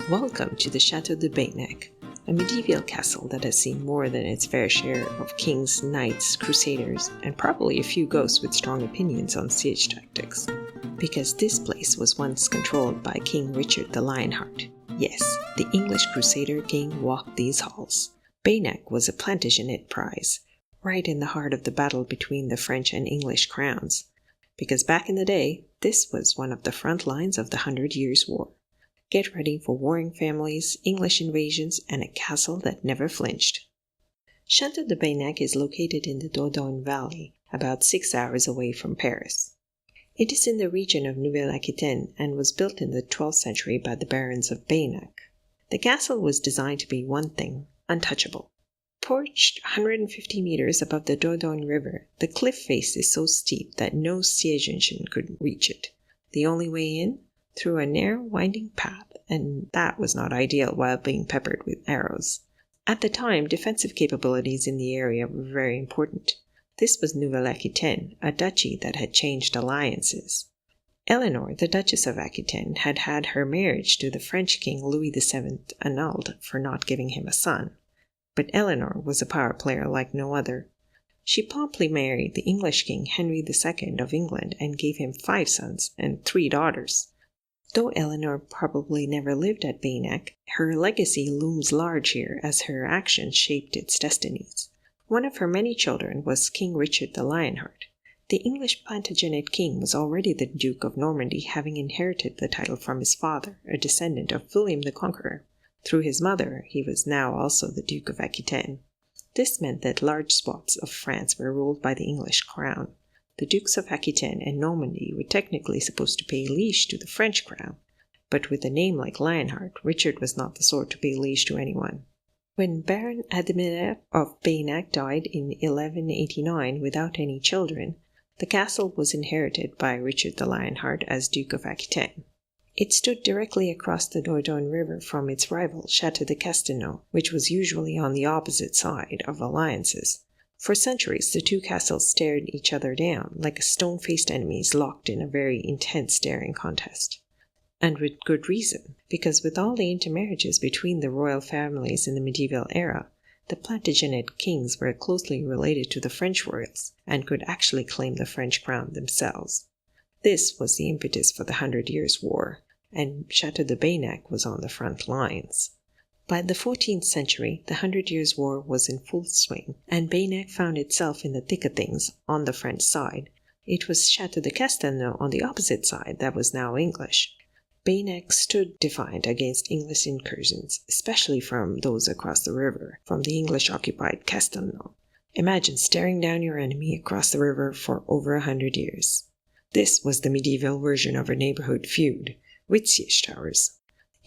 Welcome to the Château de Beynac, a medieval castle that has seen more than its fair share of kings, knights, crusaders, and probably a few ghosts with strong opinions on siege tactics. Because this place was once controlled by King Richard the Lionheart. Yes, the English crusader king walked these halls. Beynac was a Plantagenet prize, right in the heart of the battle between the French and English crowns. Because back in the day, this was one of the front lines of the 100 Years' War. Get ready for warring families, English invasions, and a castle that never flinched. Château de Beynac is located in the Dordogne Valley, about 6 hours away from Paris. It is in the region of Nouvelle-Aquitaine and was built in the 12th century by the barons of Beynac. The castle was designed to be one thing, untouchable. Perched 150 meters above the Dordogne River, the cliff face is so steep that no siege engine could reach it. The only way in? Through a narrow, winding path, and that was not ideal while being peppered with arrows. At the time, defensive capabilities in the area were very important. This was Nouvelle-Aquitaine, a duchy that had changed alliances. Eleanor, the Duchess of Aquitaine, had had her marriage to the French king Louis VII annulled for not giving him a son. But Eleanor was a power player like no other. She promptly married the English king Henry II of England and gave him 5 sons and 3 daughters. Though Eleanor probably never lived at Beynac, her legacy looms large here as her actions shaped its destinies. One of her many children was King Richard the Lionheart. The English Plantagenet king was already the Duke of Normandy, having inherited the title from his father, a descendant of William the Conqueror. Through his mother, he was now also the Duke of Aquitaine. This meant that large swaths of France were ruled by the English crown. The Dukes of Aquitaine and Normandy were technically supposed to pay liege to the French crown, but with a name like Lionheart, Richard was not the sort to pay liege to anyone. When Baron Admiral of Beynac died in 1189 without any children, the castle was inherited by Richard the Lionheart as Duke of Aquitaine. It stood directly across the Dordogne River from its rival, Château de Castelnaud, which was usually on the opposite side of alliances. For centuries, the two castles stared each other down, like stone-faced enemies locked in a very intense staring contest. And with good reason, because with all the intermarriages between the royal families in the medieval era, the Plantagenet kings were closely related to the French royals, and could actually claim the French crown themselves. This was the impetus for the 100 Years' War, and Château de Beynac was on the front lines. By the 14th century, the 100 Years' War was in full swing, and Beynac found itself in the thick of things on the French side. It was Château de Castelnaud on the opposite side that was now English. Beynac stood defiant against English incursions, especially from those across the river, from the English-occupied Castelnaud. Imagine staring down your enemy across the river for over 100 years. This was the medieval version of a neighborhood feud, with siege towers.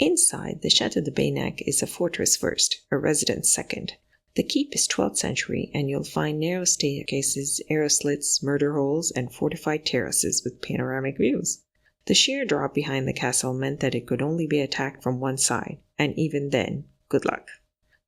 Inside, the Château de Beynac is a fortress first, a residence second. The keep is 12th century, and you'll find narrow staircases, arrow slits, murder holes, and fortified terraces with panoramic views. The sheer drop behind the castle meant that it could only be attacked from one side, and even then, good luck.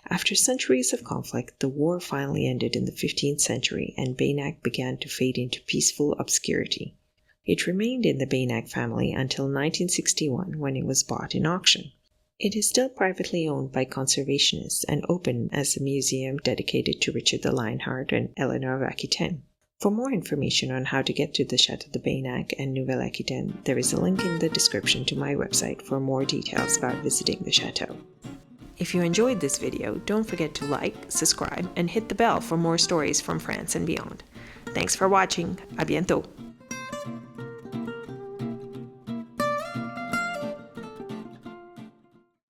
After centuries of conflict, the war finally ended in the 15th century, and Beynac began to fade into peaceful obscurity. It remained in the Beynac family until 1961, when it was bought in auction. It is still privately owned by conservationists and open as a museum dedicated to Richard the Lionheart and Eleanor of Aquitaine. For more information on how to get to the Château de Beynac and Nouvelle-Aquitaine, there is a link in the description to my website for more details about visiting the chateau. If you enjoyed this video, don't forget to like, subscribe, and hit the bell for more stories from France and beyond. Thanks for watching. À bientôt.